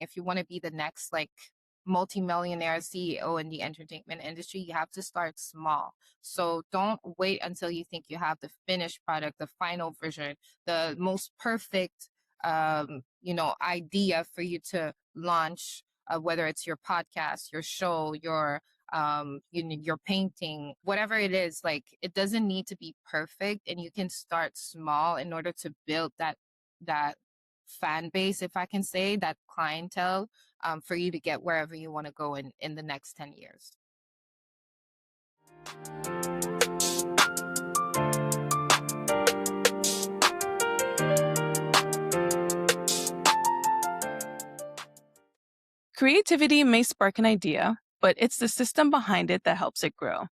If you want to be the next like multimillionaire CEO in the entertainment industry, you have to start small. So don't wait until you think you have the finished product, the final version, the most perfect idea for you to launch, whether it's your podcast, your show, your painting, whatever it is. Like, it doesn't need to be perfect, and you can start small in order to build that fan base, if I can say, that clientele, for you to get wherever you want to go in the next 10 years. Creativity may spark an idea, but it's the system behind it that helps it grow.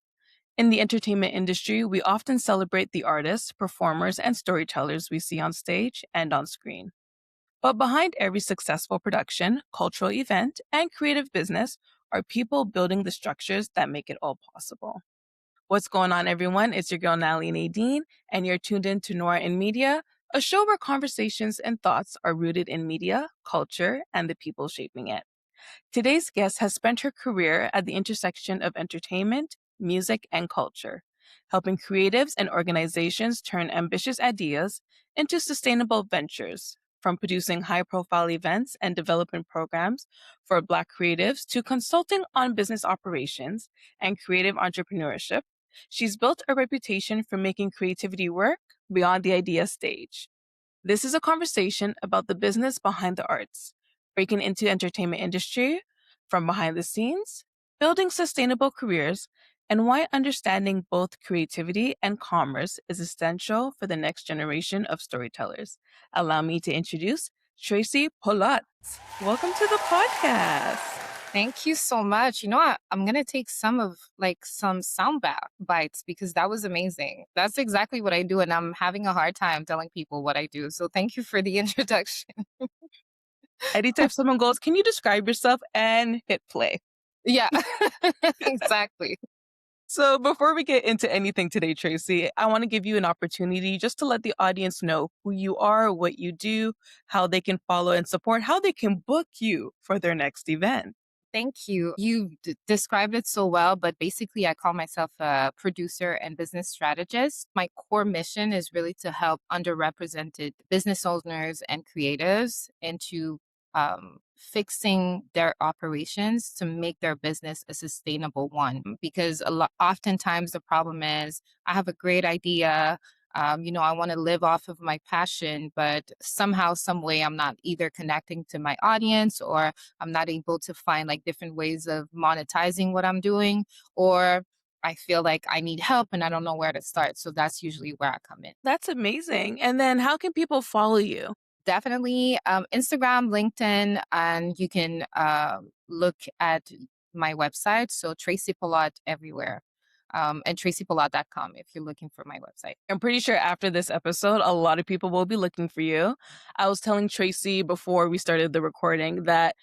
In the entertainment industry, we often celebrate the artists, performers, and storytellers we see on stage and on screen. But behind every successful production, cultural event, and creative business are people building the structures that make it all possible. What's going on, everyone? It's your girl, Natalie Nadeen, and you're tuned in to Noir in Media, a show where conversations and thoughts are rooted in media, culture, and the people shaping it. Today's guest has spent her career at the intersection of entertainment, music, and culture, helping creatives and organizations turn ambitious ideas into sustainable ventures, from producing high-profile events and development programs for Black creatives to consulting on business operations and creative entrepreneurship. She's built a reputation for making creativity work beyond the idea stage. This is a conversation about the business behind the arts, breaking into entertainment industry from behind the scenes, building sustainable careers, and why understanding both creativity and commerce is essential for the next generation of storytellers. Allow me to introduce Tracy Paulotte. Welcome to the podcast. Thank you so much. I'm going to take some sound bites because that was amazing. That's exactly what I do. And I'm having a hard time telling people what I do. So thank you for the introduction. Anytime someone goes, can you describe yourself, and hit play? Yeah, exactly. So before we get into anything today, Tracy, I want to give you an opportunity just to let the audience know who you are, what you do, how they can follow and support, how they can book you for their next event. Thank you. You described it so well, but basically, I call myself a producer and business strategist. My core mission is really to help underrepresented business owners and creatives into fixing their operations to make their business a sustainable one. Because oftentimes the problem is, I have a great idea. I want to live off of my passion, but somehow, some way, I'm not either connecting to my audience, or I'm not able to find like different ways of monetizing what I'm doing, or I feel like I need help and I don't know where to start. So that's usually where I come in. That's amazing. And then how can people follow you? Definitely Instagram, LinkedIn, and you can look at my website. So Tracy Paulotte everywhere. And tracypaulotte.com if you're looking for my website. I'm pretty sure after this episode, a lot of people will be looking for you. I was telling Tracy before we started the recording that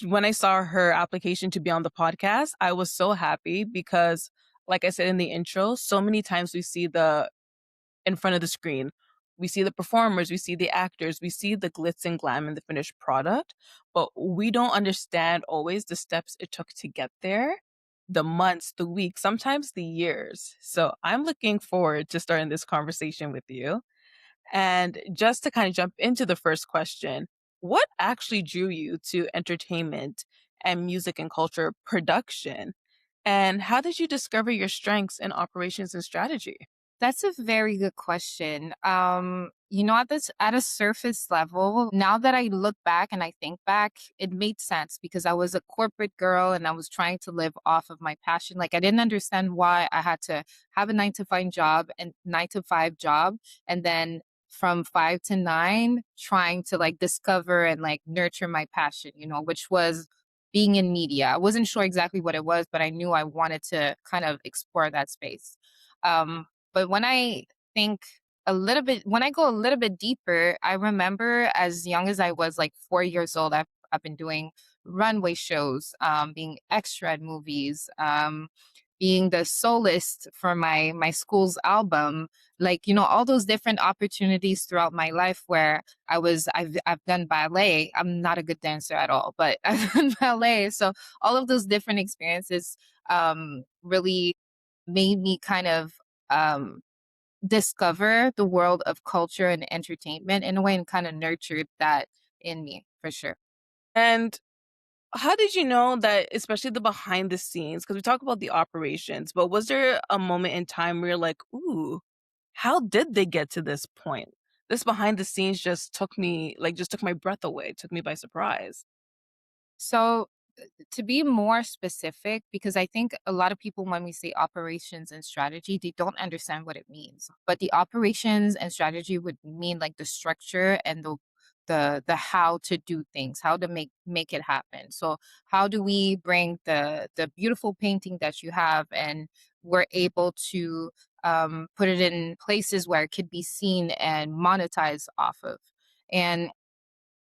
when I saw her application to be on the podcast, I was so happy because, like I said in the intro, so many times we see in front of the screen, we see the performers, we see the actors, we see the glitz and glam in the finished product, but we don't understand always the steps it took to get there, the months, the weeks, sometimes the years. So I'm looking forward to starting this conversation with you. And just to kind of jump into the first question, what actually drew you to entertainment and music and culture production? And how did you discover your strengths in operations and strategy? That's a very good question. At a surface level, now that I look back and I think back, it made sense because I was a corporate girl and I was trying to live off of my passion. Like, I didn't understand why I had to have a 9 to 5 job, and then from 5 to 9 trying to like discover and like nurture my passion, which was being in media. I wasn't sure exactly what it was, but I knew I wanted to kind of explore that space. But when I go a little bit deeper, I remember as young as I was, like 4 years old, I've been doing runway shows, being extra at movies, being the soloist for my school's album, like, all those different opportunities throughout my life where I've done ballet. I'm not a good dancer at all, but I've done ballet. So all of those different experiences really made me kind of um discover the world of culture and entertainment in a way, and kind of nurtured that in me for sure. And how did you know that, especially the behind the scenes? Because we talk about the operations, but was there a moment in time where you're like, ooh, how did they get to this point? This behind the scenes just took me, like, just took my breath away, took me by surprise. So, to be more specific, because I think a lot of people, when we say operations and strategy, they don't understand what it means. But the operations and strategy would mean like the structure and the how to do things, how to make it happen. So how do we bring the beautiful painting that you have, and we're able to put it in places where it could be seen and monetized off of. And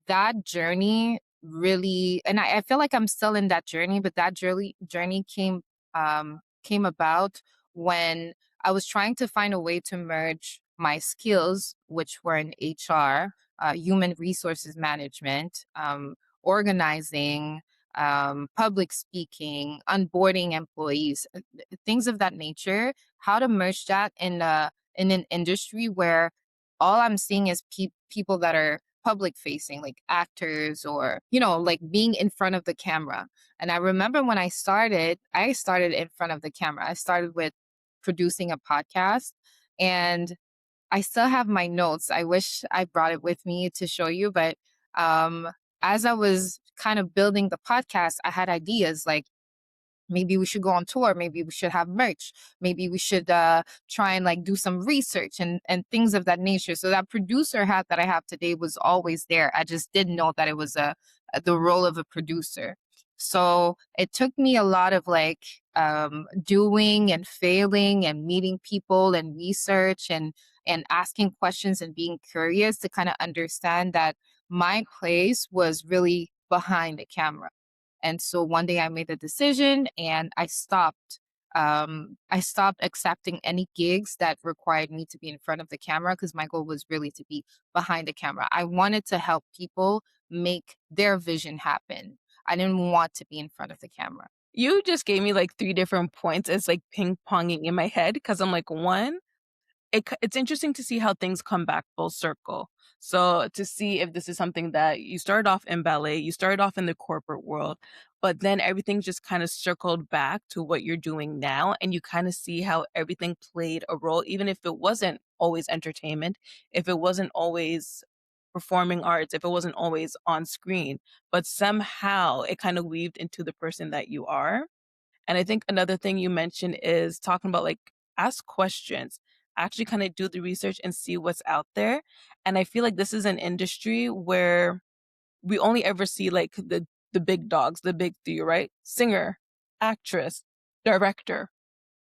that journey really, and I feel like I'm still in that journey, but that journey came about when I was trying to find a way to merge my skills, which were in HR, human resources management, organizing, public speaking, onboarding employees, things of that nature. How to merge that in an industry where all I'm seeing is people that are public facing, like actors, or like being in front of the camera. And I remember when I started in front of the camera. I started with producing a podcast, and I still have my notes. I wish I brought it with me to show you, but um as I was kind of building the podcast, I had ideas like, maybe we should go on tour, maybe we should have merch, maybe we should try and like do some research and things of that nature. So that producer hat that I have today was always there. I just didn't know that it was the role of a producer. So it took me a lot of like doing and failing and meeting people and research and asking questions and being curious to kind of understand that my place was really behind the camera. And so one day I made a decision, and I stopped accepting any gigs that required me to be in front of the camera, because my goal was really to be behind the camera. I wanted to help people make their vision happen. I didn't want to be in front of the camera. You just gave me like three different points. It's like ping ponging in my head because I'm like, one, it's interesting to see how things come back full circle. So to see if this is something that you started off in ballet, you started off in the corporate world, but then everything just kind of circled back to what you're doing now, and you kind of see how everything played a role, even if it wasn't always entertainment, if it wasn't always performing arts, if it wasn't always on screen, but somehow it kind of weaved into the person that you are. And I think another thing you mentioned is talking about, like, ask questions, actually kind of do the research and see what's out there. And I feel like this is an industry where we only ever see like the big dogs, the big three, right? Singer, actress, director.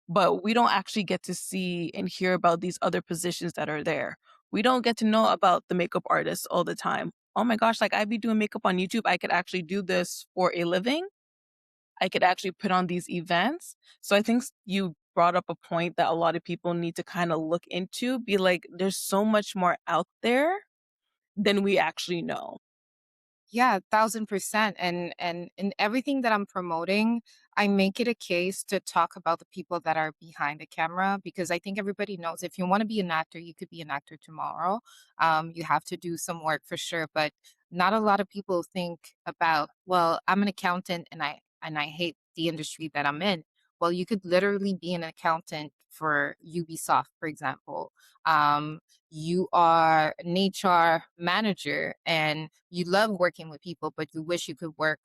But we don't actually get to see and hear about these other positions that are there. We don't get to know about the makeup artists all the time. Oh my gosh, like I'd be doing makeup on YouTube. I could actually do this for a living. I could actually put on these events. So I think you brought up a point that a lot of people need to kind of look into, be like, there's so much more out there than we actually know. Yeah, 1,000%. And in everything that I'm promoting, I make it a case to talk about the people that are behind the camera, because I think everybody knows if you want to be an actor, you could be an actor tomorrow. You have to do some work for sure, but not a lot of people think about, well, I'm an accountant and I hate the industry that I'm in. Well, you could literally be an accountant for Ubisoft, for example. You are an HR manager and you love working with people, but you wish you could work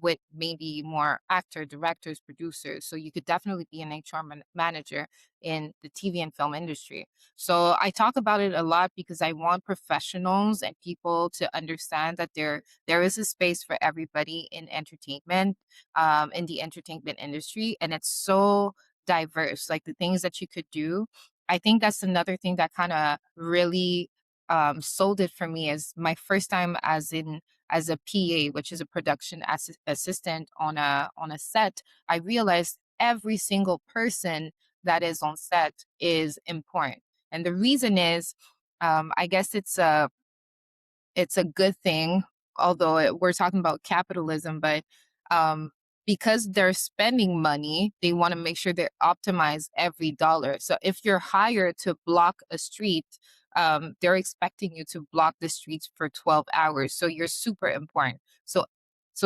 with maybe more actor, directors, producers. So you could definitely be an HR manager in the TV and film industry. So I talk about it a lot because I want professionals and people to understand that there is a space for everybody in entertainment, in the entertainment industry, and it's so diverse. Like the things that you could do, I think that's another thing that kind of really sold it for me, is my first time as a PA, which is a production assistant on a set. I realized every single person that is on set is important. And the reason is, I guess it's a good thing, although we're talking about capitalism, but um, because they're spending money, they want to make sure they optimize every dollar. So if you're hired to block a street, they're expecting you to block the streets for 12 hours. So you're super important. So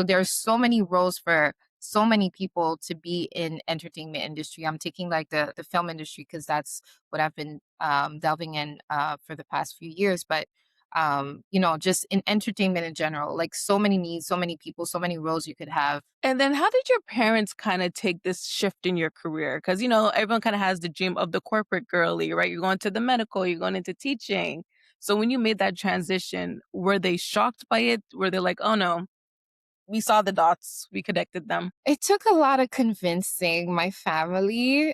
there's so many roles for so many people to be in entertainment industry. I'm taking like the film industry because that's what I've been delving in for the past few years. But just in entertainment in general, like so many needs, so many people, so many roles you could have. And then how did your parents kind of take this shift in your career? Because, everyone kind of has the dream of the corporate girly, right? You're going to the medical, you're going into teaching. So when you made that transition, were they shocked by it? Were they like, oh no, we saw the dots, we connected them? It took a lot of convincing my family,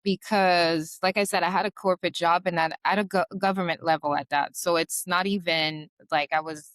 because, like I said, I had a corporate job and at a government level at that. So it's not even like I was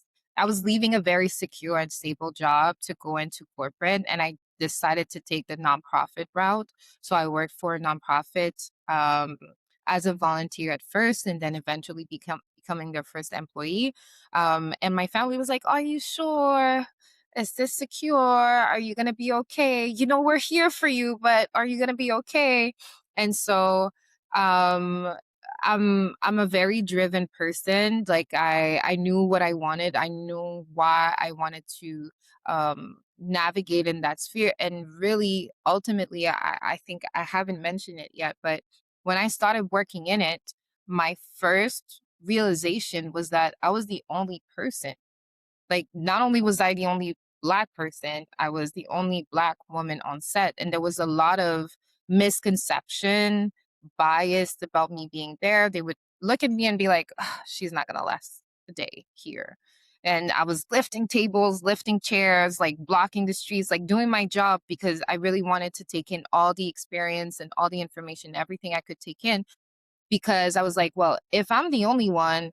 leaving a very secure and stable job to go into corporate, and I decided to take the nonprofit route. So I worked for a nonprofit as a volunteer at first, and then eventually becoming their first employee. And my family was like, "Are you sure? Is this secure? Are you gonna be okay? We're here for you, but are you gonna be okay?" And so um I'm a very driven person. Like I knew what I wanted. I knew why I wanted to navigate in that sphere. And really ultimately I think I haven't mentioned it yet, but when I started working in it, my first realization was that I was the only person. Like, not only was I the only Black person, I was the only Black woman on set, and there was a lot of misconception, bias about me being there. They would look at me and be like, "Ugh, she's not gonna last a day here." And I was lifting tables, lifting chairs, like blocking the streets, like doing my job because I really wanted to take in all the experience and all the information, everything I could take in, because I was like, well, if I'm the only one,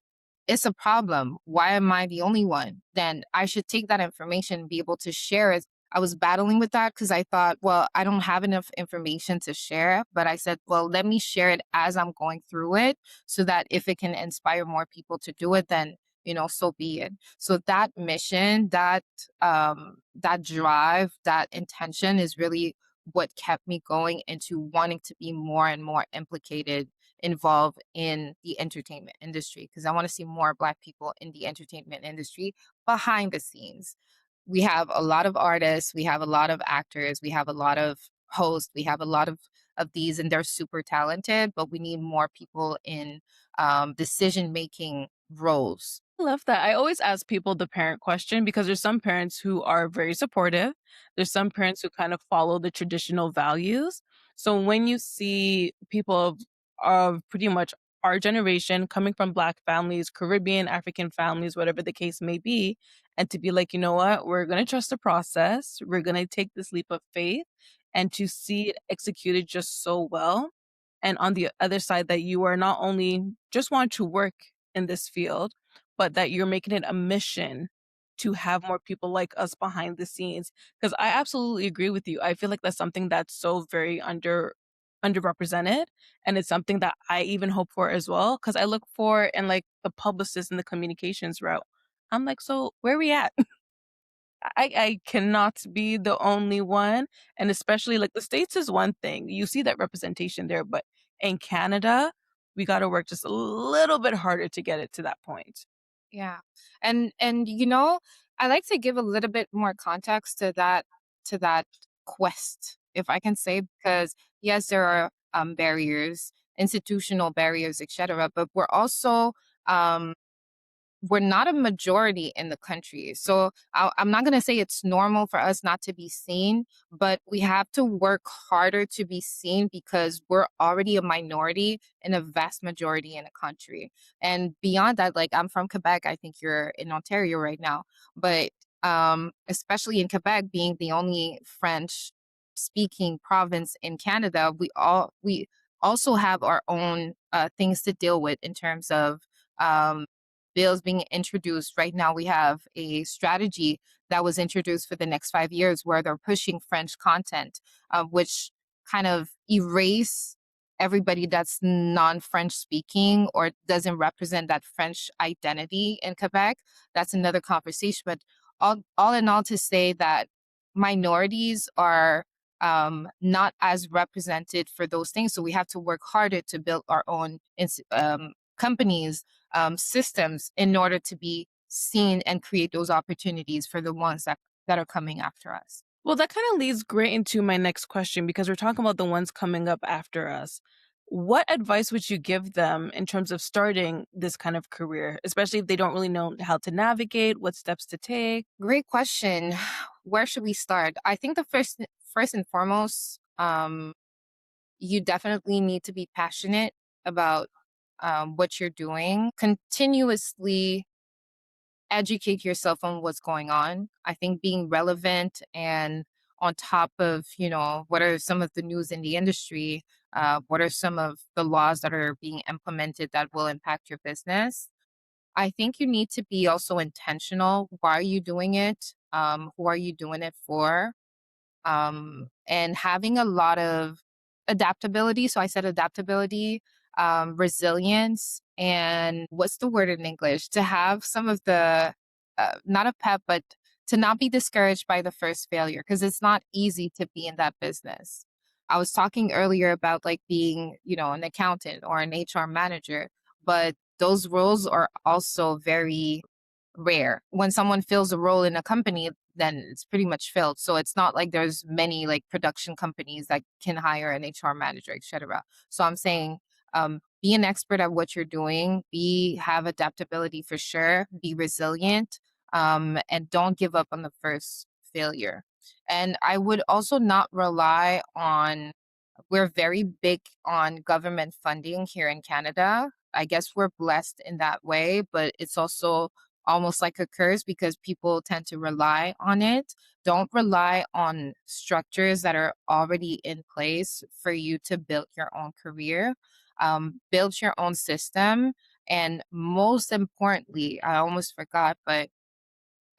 it's a problem. Why am I the only one? Then I should take that information and be able to share it. I was battling with that because I thought, well, I don't have enough information to share. But I said, well, let me share it as I'm going through it so that if it can inspire more people to do it, then so be it. So that mission, that drive, that intention is really what kept me going into wanting to be more and more involved in the entertainment industry, because I want to see more Black people in the entertainment industry behind the scenes. We have a lot of artists, we have a lot of actors, we have a lot of hosts, we have a lot of these, and they're super talented, but we need more people in decision making roles. I love that. I always ask people the parent question because there's some parents who are very supportive. There's some parents who kind of follow the traditional values. So when you see people of pretty much our generation coming from Black families, Caribbean, African families, whatever the case may be, and to be like, you know what, we're going to trust the process. We're going to take this leap of faith and to see it executed just so well. And on the other side, that you are not only just want to work in this field, but that you're making it a mission to have more people like us behind the scenes. Because I absolutely agree with you. I feel like that's something that's so very underrepresented. And it's something that I even hope for as well. Because I look for in like the publicist and the communications route. I'm like, so where we at? I cannot be the only one. And especially like the States is one thing. You see that representation there, but in Canada, we got to work just a little bit harder to get it to that point. Yeah. And I like to give a little bit more context to that quest, if I can say, because yes, there are barriers, institutional barriers, etc., but um we're not a majority in the country. So I'm not going to say it's normal for us not to be seen, but we have to work harder to be seen because we're already a minority in a vast majority in the country. And beyond that, like I'm from Quebec, I think you're in Ontario right now, but especially in Quebec, being the only French speaking province in Canada, we also have our own things to deal with in terms of um, bills being introduced. Right now, we have a strategy that was introduced for the next 5 years, where they're pushing French content, which kind of erase everybody that's non-French speaking or doesn't represent that French identity in Quebec. That's another conversation. But all in all, to say that minorities are not as represented for those things. So we have to work harder to build our own companies, systems in order to be seen and create those opportunities for the ones that are coming after us. Well, that kind of leads great into my next question because we're talking about the ones coming up after us. What advice would you give them in terms of starting this kind of career, especially if they don't really know how to navigate, what steps to take? Great question. Where should we start? I think the first and foremost, you definitely need to be passionate about what you're doing. Continuously educate yourself on what's going on. I think being relevant and on top of, what are some of the news in the industry, what are some of the laws that are being implemented that will impact your business. I think you need to be also intentional. Why are you doing it? Who are you doing it for? And having a lot of adaptability. So I said adaptability, resilience, and what's the word in English? To have some of the, not a pep, but to not be discouraged by the first failure, because it's not easy to be in that business. I was talking earlier about like being, an accountant or an HR manager, but those roles are also very rare. When someone fills a role in a company, then it's pretty much filled. So it's not like there's many like production companies that can hire an HR manager, etc. So I'm saying, be an expert at what you're doing. Have adaptability for sure. Be resilient, and don't give up on the first failure. And I would also not rely on. We're very big on government funding here in Canada. I guess we're blessed in that way, but it's also almost like a curse because people tend to rely on it. Don't rely on structures that are already in place for you to build your own career. Build your own system. And most importantly, I almost forgot, but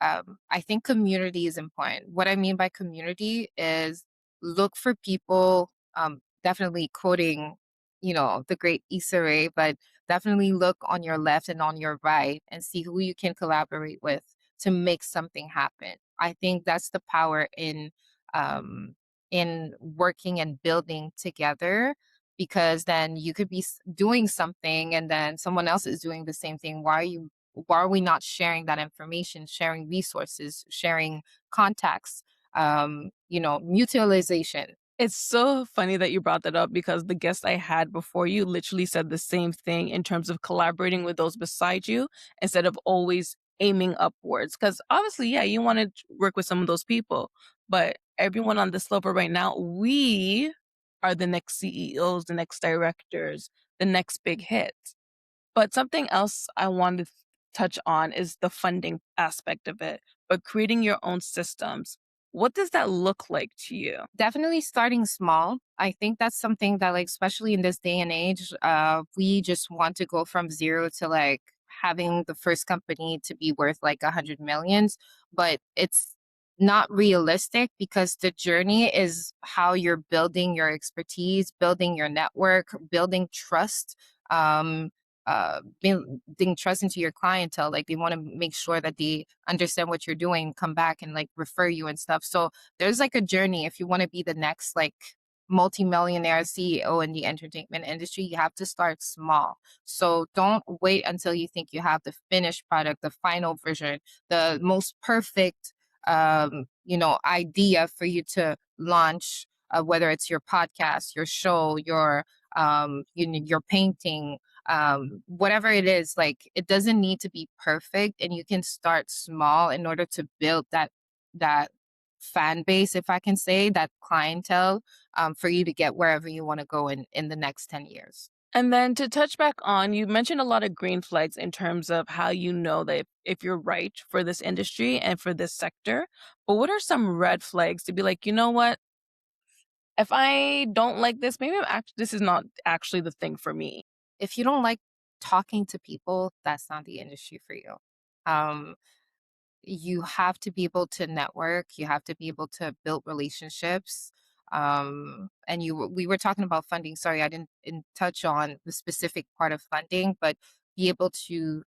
I think community is important. What I mean by community is look for people, definitely quoting, the great Issa Rae, but definitely look on your left and on your right and see who you can collaborate with to make something happen. I think that's the power in working and building together, because then you could be doing something and then someone else is doing the same thing. Why are we not sharing that information, sharing resources, sharing contacts, mutualization? It's so funny that you brought that up because the guest I had before you literally said the same thing in terms of collaborating with those beside you instead of always aiming upwards. Because obviously, yeah, you want to work with some of those people, but everyone on this level right now, we are the next CEOs, the next directors, the next big hit. But something else I wanted to touch on is the funding aspect of it, but creating your own systems. What does that look like to you? Definitely starting small. I think that's something that, like, especially in this day and age, we just want to go from zero to like having the first company to be worth like 100 millions, but it's not realistic because the journey is how you're building your expertise, building your network, building trust, um, building trust into your clientele. Like they want to make sure that they understand what you're doing, come back and like refer you and stuff. So there's like a journey. If you want to be the next like multimillionaire CEO in the entertainment industry, you have to start small. So don't wait until you think you have the finished product, the final version, the most perfect idea for you to launch, whether it's your podcast, your show, your painting, whatever it is. Like it doesn't need to be perfect, and you can start small in order to build that fan base, if I can say, that clientele, for you to get wherever you want to go in the next 10 years. And then to touch back on, you mentioned a lot of green flags in terms of how you know that if you're right for this industry and for this sector. But what are some red flags to be like, you know what? If I don't like this, maybe this is not actually the thing for me. If you don't like talking to people, that's not the industry for you. Um, you have to be able to network, you have to be able to build relationships. And we were talking about funding. Sorry, I didn't touch on the specific part of funding, but be able to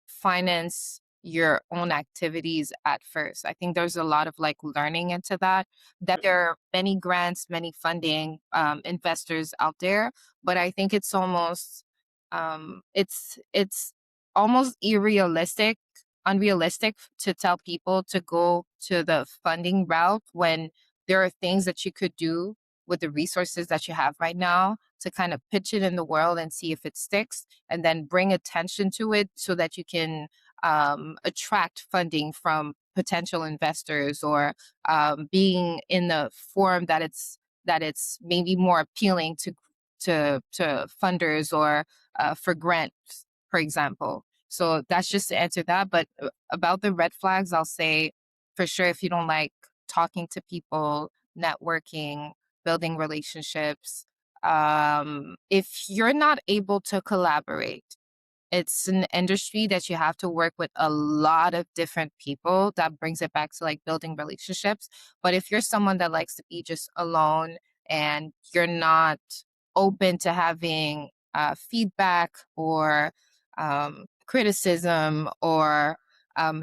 finance your own activities at first. I think there's a lot of like learning into that. That there are many grants, many funding investors out there, but I think it's almost unrealistic to tell people to go to the funding route when there are things that you could do with the resources that you have right now to kind of pitch it in the world and see if it sticks, and then bring attention to it so that you can attract funding from potential investors, or being in the form that it's maybe more appealing to funders, or for grants, for example. So that's just to answer that. But about the red flags, I'll say for sure, if you don't like talking to people, networking, building relationships, if you're not able to collaborate, it's an industry that you have to work with a lot of different people. That brings it back to like building relationships. But if you're someone that likes to be just alone, and you're not open to having feedback, or criticism, or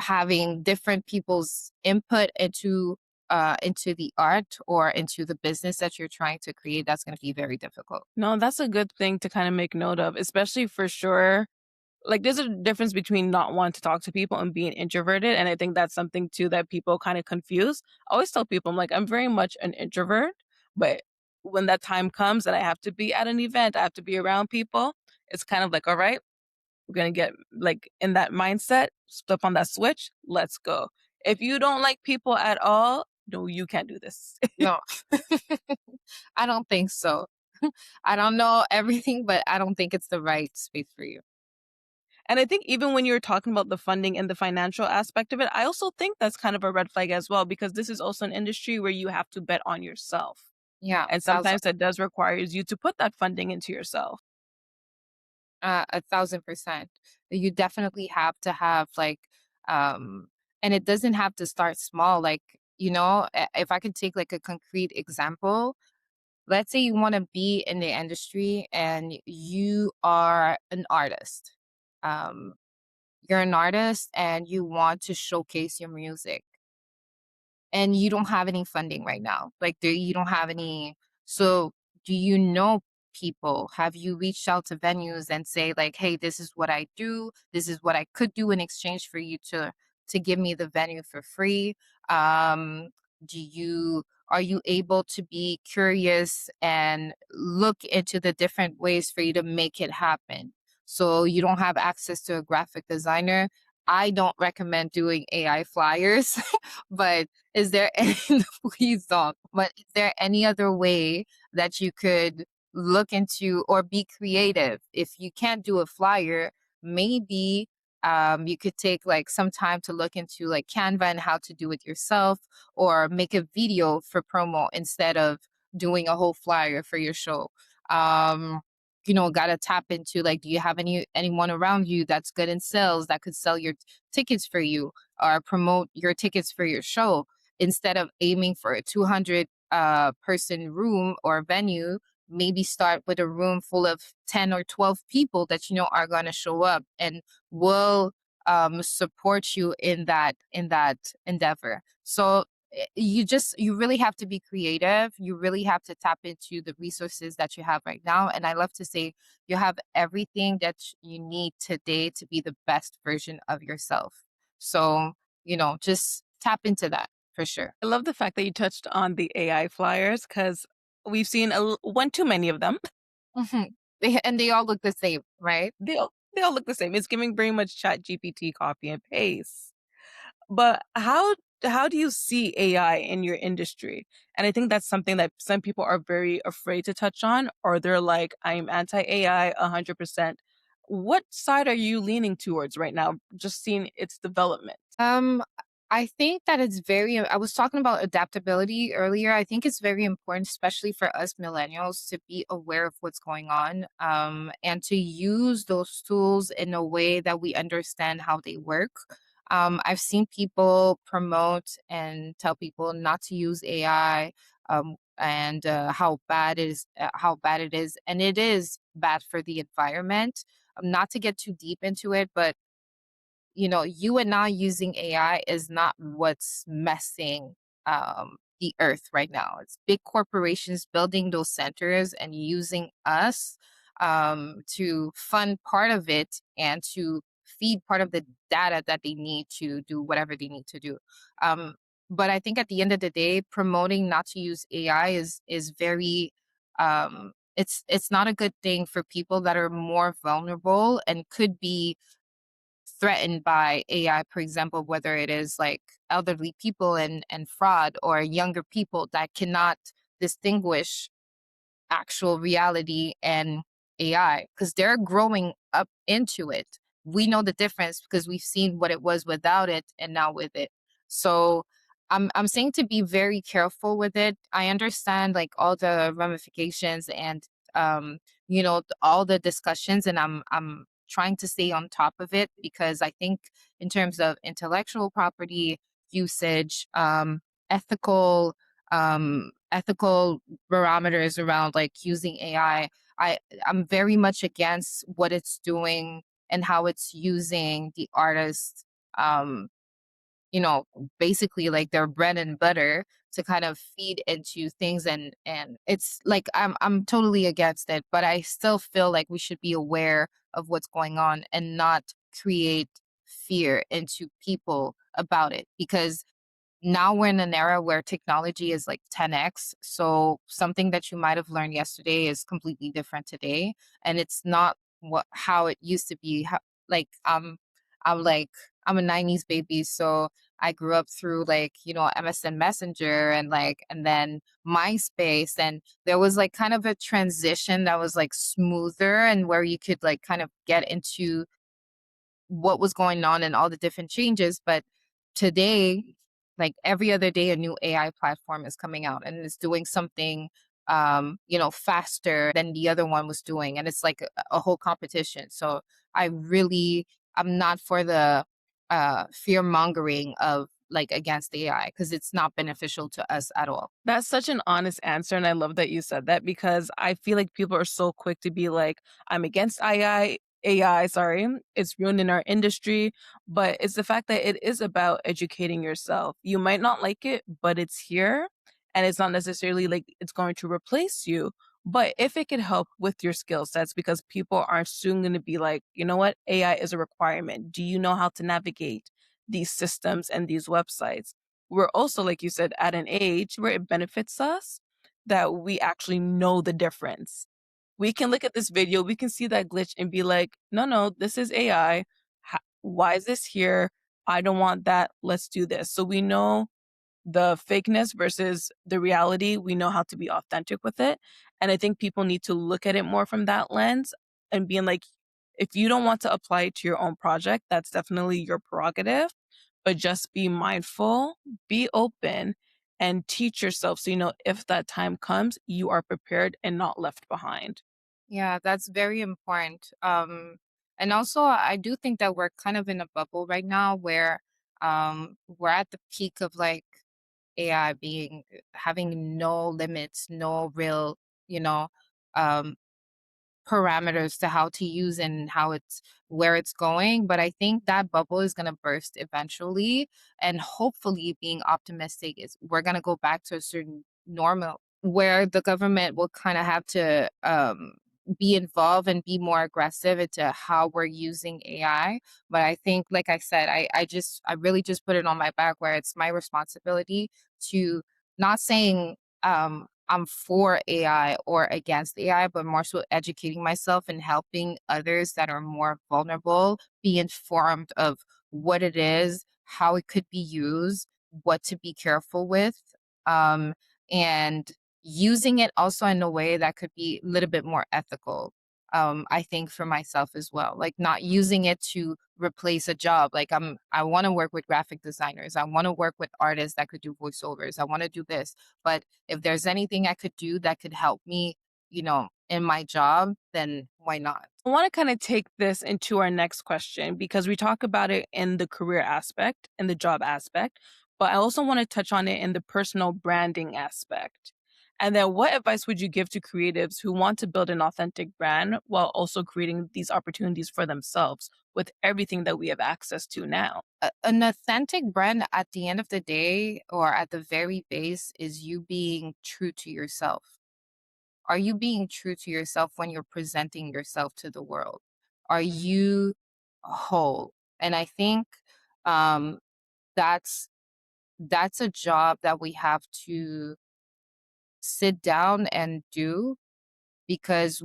having different people's input into the art or into the business that you're trying to create, that's going to be very difficult. No, that's a good thing to kind of make note of, especially for sure. Like, there's a difference between not wanting to talk to people and being introverted. And I think that's something too that people kind of confuse. I always tell people, I'm like, I'm very much an introvert, but when that time comes and I have to be at an event, I have to be around people, it's kind of like, all right, we're going to get like in that mindset, flip on that switch, let's go. If you don't like people at all, no, you can't do this. No, I don't think so. I don't know everything, but I don't think it's the right space for you. And I think even when you're talking about the funding and the financial aspect of it, I also think that's kind of a red flag as well, because this is also an industry where you have to bet on yourself. Yeah, And sometimes that does requires you to put that funding into yourself. 1,000%. You definitely have to have like, um, and it doesn't have to start small. Like, if I could take like a concrete example, let's say you want to be in the industry and you are an artist. Um, you're an artist and you want to showcase your music, and you don't have any funding right now. Like, you don't have any. So, do you know people? Have you reached out to venues and say like, "Hey, this is what I do. This is what I could do in exchange for you to give me the venue for free." Um, do you Are you able to be curious and look into the different ways for you to make it happen? So you don't have access to a graphic designer. I don't recommend doing AI flyers, but is there any please don't. But is there any other way that you could look into or be creative? If you can't do a flyer, maybe you could take like some time to look into like Canva and how to do it yourself, or make a video for promo instead of doing a whole flyer for your show. Gotta tap into like, do you have anyone around you that's good in sales that could sell your tickets for you, or promote your tickets for your show? Instead of aiming for a 200 person room or venue, maybe start with a room full of 10 or 12 people that are going to show up and will support you in that endeavor. So you really have to be creative. You really have to tap into the resources that you have right now. And I love to say you have everything that you need today to be the best version of yourself. So, just tap into that for sure. I love the fact that you touched on the AI flyers because we've seen one too many of them. Mhm. And they all look the same, right? They all look the same. It's giving very much Chat GPT copy and paste. But how do you see AI in your industry? And I think that's something that some people are very afraid to touch on, or they're like, I'm anti AI 100%. What side are you leaning towards right now, just seeing its development? Um, I think that I was talking about adaptability earlier. I think it's very important, especially for us millennials, to be aware of what's going on, and to use those tools in a way that we understand how they work. I've seen people promote and tell people not to use AI, and how bad it is, and it is bad for the environment. Not to get too deep into it, but you and I using AI is not what's messing the earth right now. It's big corporations building those centers and using us to fund part of it and to feed part of the data that they need to do whatever they need to do. Um, but I think at the end of the day, promoting not to use AI is very it's not a good thing for people that are more vulnerable and could be threatened by AI, for example, whether it is like elderly people and fraud, or younger people that cannot distinguish actual reality and AI because they're growing up into it. We know the difference because we've seen what it was without it and now with it. So I'm saying to be very careful with it. I understand like all the ramifications and all the discussions, and I'm trying to stay on top of it because I think in terms of intellectual property usage, ethical barometers around like using AI. I'm very much against what it's doing and how it's using the artists, um, you know, basically like their bread and butter to kind of feed into things, and it's like I'm totally against it, but I still feel like we should be aware of what's going on and not create fear into people about it because now we're in an era where technology is like 10x. So something that you might have learned yesterday is completely different today. And it's not how it used to be. Like I'm like I'm a 90s baby. So I grew up through like, MSN Messenger and then MySpace. And there was like kind of a transition that was like smoother and where you could like kind of get into what was going on and all the different changes. But today, like every other day, a new AI platform is coming out and it's doing something, faster than the other one was doing. And it's like a whole competition. So I'm not for the fear mongering of like against AI because it's not beneficial to us at all. That's such an honest answer, and I love that you said that because I feel like people are so quick to be like, "I'm against AI, sorry, it's ruining our industry," but it's the fact that it is about educating yourself. You might not like it, but it's here, and it's not necessarily like it's going to replace you, but if it could help with your skill sets because people are soon gonna be like, "You know what? AI is a requirement. Do you know how to navigate these systems and these websites?" We're also, like you said, at an age where it benefits us that we actually know the difference. We can look at this video, we can see that glitch and be like, no, no, this is AI. Why is this here? I don't want that. Let's do this. So we know the fakeness versus the reality. We know how to be authentic with it. And I think people need to look at it more from that lens and being like, if you don't want to apply it to your own project, that's definitely your prerogative. But just be mindful, be open, and teach yourself so you know if that time comes, you are prepared and not left behind. Yeah, that's very important. And also I do think that we're kind of in a bubble right now where we're at the peak of like AI being having no limits, no real, you know, um parameters to how to use and how it's where it's going. But I think that bubble is going to burst eventually. And hopefully, being optimistic, is we're going to go back to a certain normal where the government will kind of have to be involved and be more aggressive into how we're using AI. But I think, like I said, I really just put it on my back where it's my responsibility to not saying I'm for AI or against AI, but more so educating myself and helping others that are more vulnerable be informed of what it is, how it could be used, what to be careful with, um, and using it also in a way that could be a little bit more ethical. I think for myself as well, like not using it to replace a job. Like I want to work with graphic designers. I want to work with artists that could do voiceovers. I want to do this, but if there's anything I could do that could help me, in my job, then why not? I want to kind of take this into our next question because we talk about it in the career aspect, in the job aspect, but I also want to touch on it in the personal branding aspect. And then what advice would you give to creatives who want to build an authentic brand while also creating these opportunities for themselves with everything that we have access to now? An authentic brand at the end of the day or at the very base is you being true to yourself. Are you being true to yourself when you're presenting yourself to the world? Are you whole? And I think um, that's that's a job that we have to sit down and do because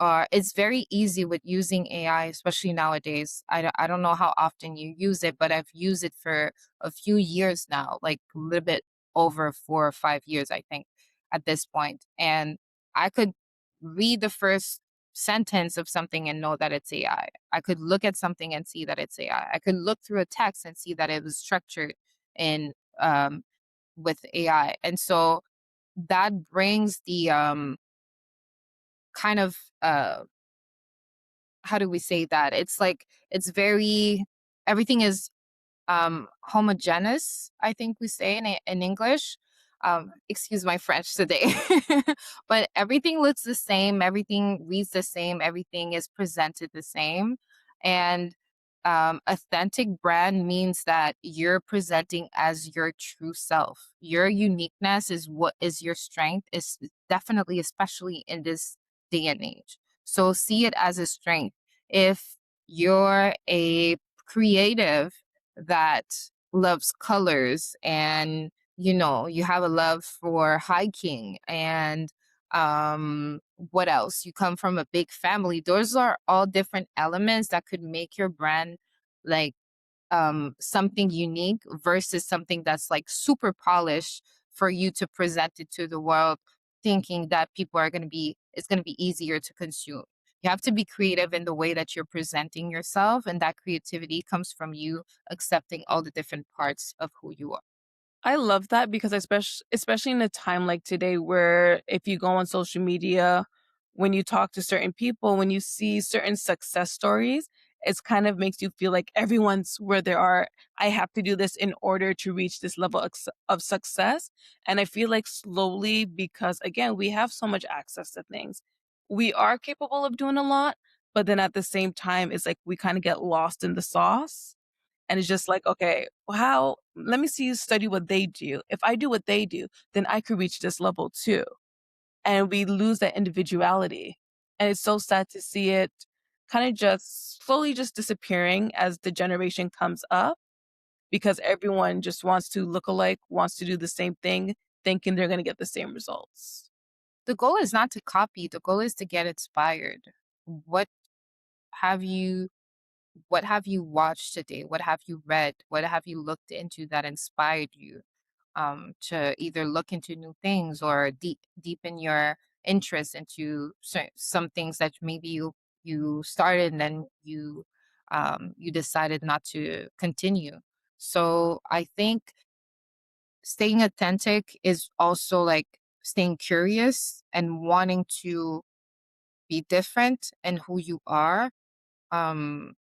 it's very easy with using AI, especially nowadays. I don't know how often you use it, but I've used it for a few years now, like a little bit over 4 or 5 years, I think, at this point. And I could read the first sentence of something and know that it's AI. I could look at something and see that it's AI. I could look through a text and see that it was structured in with AI. And so that brings the kind of how do we say that? It's like it's very everything is homogeneous, I think we say in English. Excuse my French today. But everything looks the same, everything reads the same, everything is presented the same. And authentic brand means that you're presenting as your true self. Your uniqueness is what is your strength, is definitely, especially in this day and age. So see it as a strength. If you're a creative that loves colors and you have a love for hiking and what else, you come from a big family, those are all different elements that could make your brand like something unique versus something that's like super polished for you to present it to the world thinking that people are going to be it's going to be easier to consume. You have to be creative in the way that you're presenting yourself, and that creativity comes from you accepting all the different parts of who you are. I love that because especially in a time like today where if you go on social media, when you talk to certain people, when you see certain success stories, it's kind of makes you feel like everyone's where they are. I have to do this in order to reach this level of success. And I feel like slowly, because again, we have so much access to things, we are capable of doing a lot. But then at the same time, it's like we kind of get lost in the sauce and it's just like, okay, how let me see you study what they do. If I do what they do, then I could reach this level too. And we lose that individuality. And it's so sad to see it kind of just slowly just disappearing as the generation comes up because everyone just wants to look alike, wants to do the same thing, thinking they're going to get the same results. The goal is not to copy, the goal is to get inspired. Have you what have you watched today? What have you read? What have you looked into that inspired you to either look into new things or deepen your interest into some things that maybe you started and then you decided not to continue. So I think staying authentic is also like staying curious and wanting to be different in who you are. um,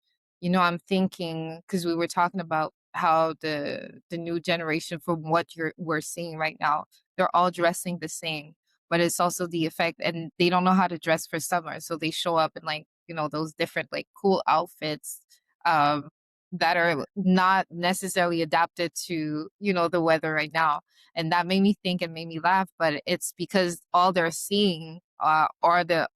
I'm thinking because we were talking about how the new generation from what we're seeing right now, they're all dressing the same, but it's also the effect, and they don't know how to dress for summer, so they show up in like those different like cool outfits um, that are not necessarily adapted to the weather right now, and that made me think and made me laugh. But it's because all they're seeing or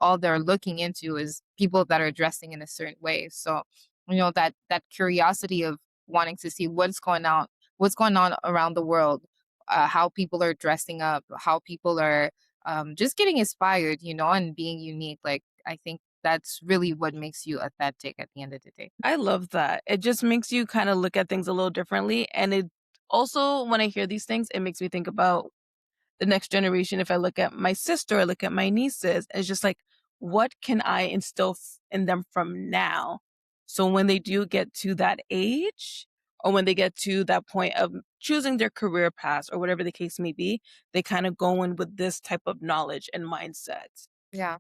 all they're looking into is people that are dressing in a certain way. So, that curiosity of wanting to see what's going on around the world, how people are dressing up, how people are just getting inspired, and being unique. Like I think that's really what makes you authentic at the end of the day. I love that. It just makes you kind of look at things a little differently. And it also, when I hear these things, it makes me think about the next generation. If I look at my sister, I look at my nieces, it's just like, what can I instill in them from now? So when they do get to that age, or when they get to that point of choosing their career path or whatever the case may be, they kind of go in with this type of knowledge and mindset. Yeah.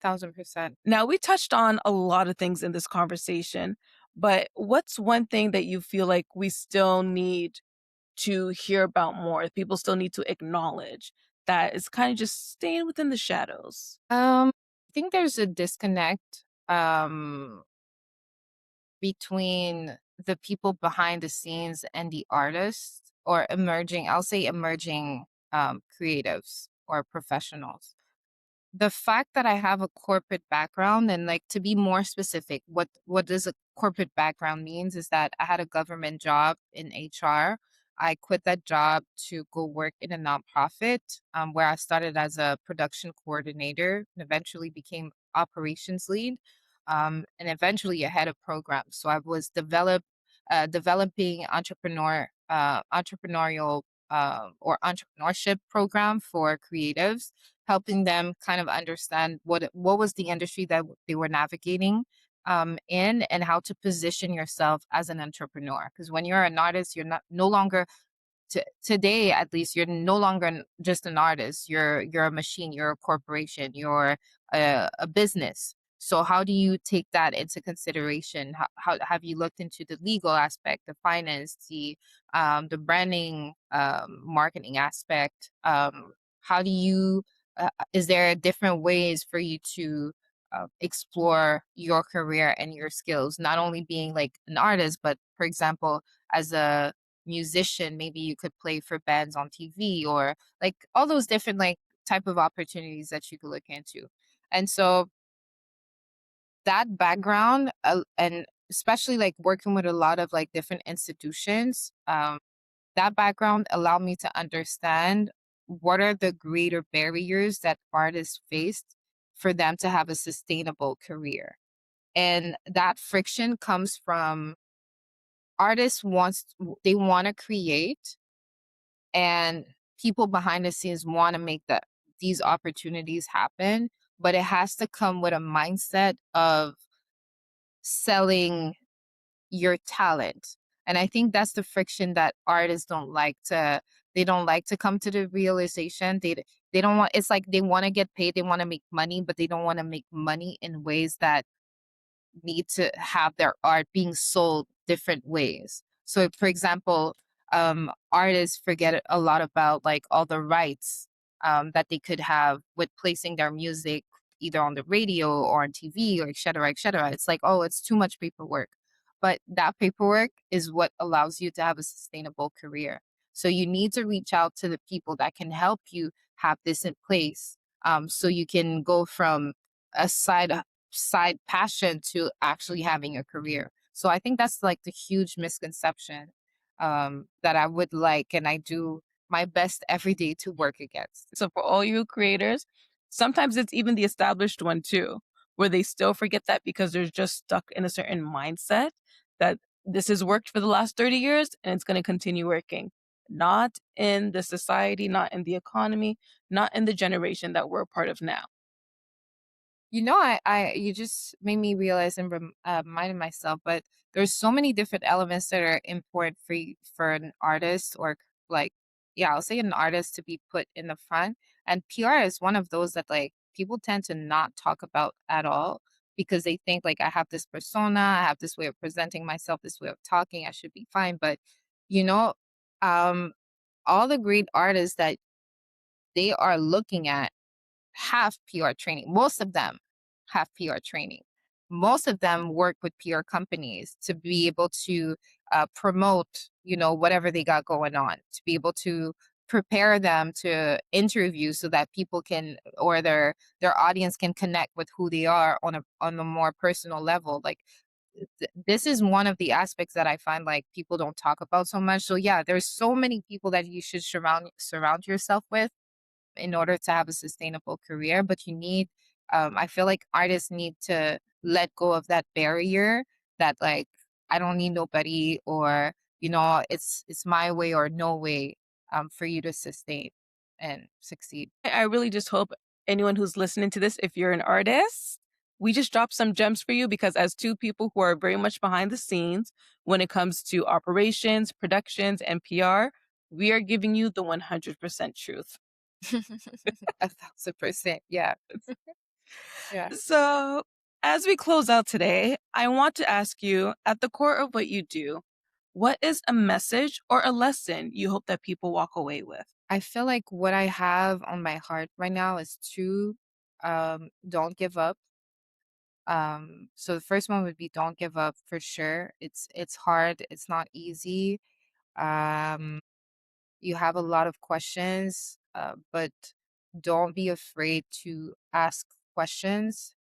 1,000%. Now, we touched on a lot of things in this conversation, but what's one thing that you feel like we still need to hear about more, people still need to acknowledge that is kind of just staying within the shadows? I think there's a disconnect between the people behind the scenes and the artists or emerging, I'll say emerging creatives or professionals. The fact that I have a corporate background, and like to be more specific, what does a corporate background means is that I had a government job in HR. I quit that job to go work in a nonprofit, where I started as a production coordinator and eventually became operations lead, and eventually a head of programs. So I was developing entrepreneurial or entrepreneurship program for creatives, helping them kind of understand what was the industry that they were navigating in, and how to position yourself as an entrepreneur. Because when you're an artist, you're not no longer today, at least, you're no longer just an artist. You're a machine. You're a corporation. You're a business. So how do you take that into consideration? How have you looked into the legal aspect, the finance, the branding, marketing aspect? How do you is there different ways for you to explore your career and your skills, not only being like an artist, but for example, as a musician, maybe you could play for bands on TV, or like all those different like type of opportunities that you could look into. And so that background, and especially like working with a lot of like different institutions, that background allowed me to understand what are the greater barriers that artists faced for them to have a sustainable career. And that friction comes from artists wants they want to create, and people behind the scenes want to make these opportunities happen, but it has to come with a mindset of selling your talent. And I think that's the friction that artists don't like to they don't like to come to the realization. They don't want, it's like they want to get paid, they want to make money, but they don't want to make money in ways that need to have their art being sold different ways. So, for example, artists forget a lot about like all the rights that they could have with placing their music either on the radio or on TV or et cetera, et cetera. It's like, oh, it's too much paperwork. But that paperwork is what allows you to have a sustainable career. So you need to reach out to the people that can help you have this in place, so you can go from a side passion to actually having a career. So I think that's like the huge misconception that I would like, and I do my best every day to work against. So for all you creators, sometimes it's even the established one too, where they still forget that because they're just stuck in a certain mindset that this has worked for the last 30 years and it's going to continue working. Not in the society, not in the economy, not in the generation that we're a part of now. You know, you just made me realize and reminded myself, but there's so many different elements that are important for an artist, or like, yeah, I'll say an artist to be put in the front. And PR is one of those that like people tend to not talk about at all, because they think like I have this persona, I have this way of presenting myself, this way of talking, I should be fine. But you know, um, all the great artists that they are looking at have PR training. Most of them have PR training. Most of them work with PR companies to be able to promote, whatever they got going on, to be able to prepare them to interview so that people can, or their audience can connect with who they are on a more personal level. Like this is one of the aspects that I find like people don't talk about so much. So yeah, there's so many people that you should surround yourself with in order to have a sustainable career. But you need, I feel like artists need to let go of that barrier that like, I don't need nobody, or, it's my way or no way, for you to sustain and succeed. I really just hope anyone who's listening to this, if you're an artist, we just dropped some gems for you because, as two people who are very much behind the scenes when it comes to operations, productions, and PR, we are giving you the 100% truth. 1,000%. Yeah. Yeah. So, as we close out today, I want to ask you at the core of what you do, what is a message or a lesson you hope that people walk away with? I feel like what I have on my heart right now is to don't give up. So the first one would be don't give up for sure. It's hard, it's not easy. Um, you have a lot of questions, but don't be afraid to ask questions,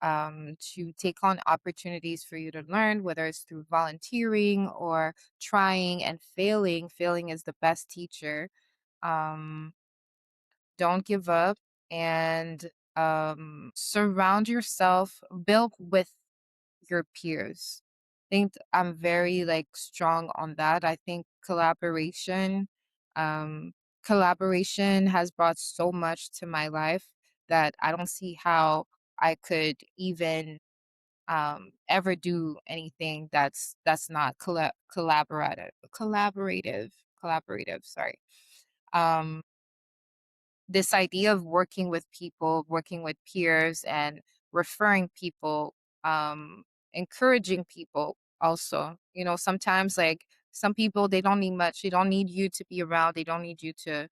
to take on opportunities for you to learn, whether it's through volunteering or trying and failing. Failing is the best teacher. Um, don't give up and surround yourself, build with your peers. Think I'm very like strong on that. I think um, collaboration has brought so much to my life that I don't see how I could even ever do anything that's not collaborative. Sorry. Um, this idea of working with people, working with peers, and referring people, encouraging people also. You know, sometimes like some people, they don't need much. They don't need you to be around. They don't need you to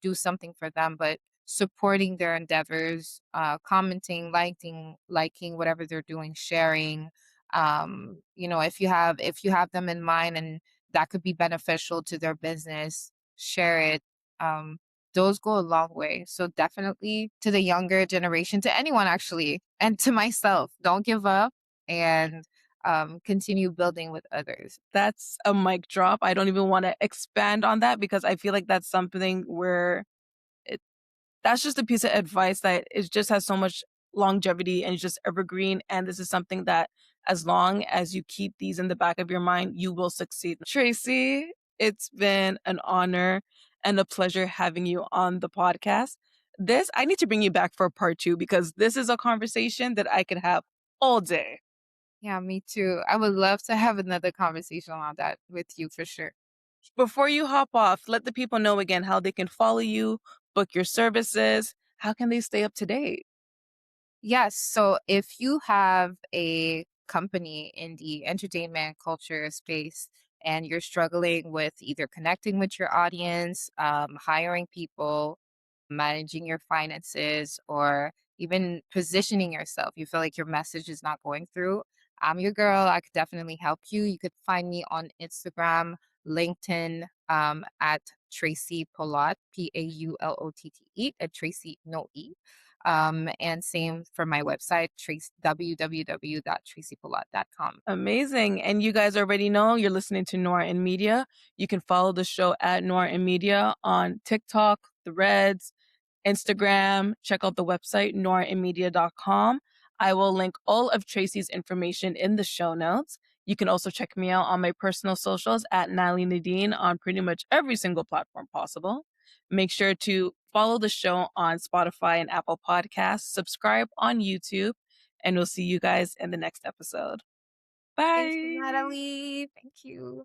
do something for them, but supporting their endeavors, commenting, liking whatever they're doing, sharing. You know, if you have them in mind and that could be beneficial to their business, share it. Those go a long way. So definitely to the younger generation, to anyone actually, and to myself, don't give up and continue building with others. That's a mic drop. I don't even want to expand on that because I feel like that's something where that's just a piece of advice that it just has so much longevity and it's just evergreen. And this is something that as long as you keep these in the back of your mind, you will succeed. Tracy, it's been an honor and a pleasure having you on the podcast. I need to bring you back for a part two because this is a conversation that I could have all day. Yeah, me too. I would love to have another conversation on that with you for sure. Before you hop off, let the people know again how they can follow you, book your services. How can they stay up to date? Yes. So if you have a company in the entertainment culture space and you're struggling with either connecting with your audience, hiring people, managing your finances, or even positioning yourself, you feel like your message is not going through, I'm your girl. I could definitely help you. You could find me on Instagram, LinkedIn, at Tracy Paulotte, Paulotte, at Tracy no E. And same for my website, www.tracypaulotte.com. Amazing. And you guys already know you're listening to Noir in Media. You can follow the show at Noir in Media on TikTok, Threads, Instagram. Check out the website, noirinmedia.com. I will link all of Tracy's information in the show notes. You can also check me out on my personal socials at Natalie Nadeen on pretty much every single platform possible. Make sure to follow the show on Spotify and Apple Podcasts, subscribe on YouTube, and we'll see you guys in the next episode. Thank you, Bye. Natalie. Thank you.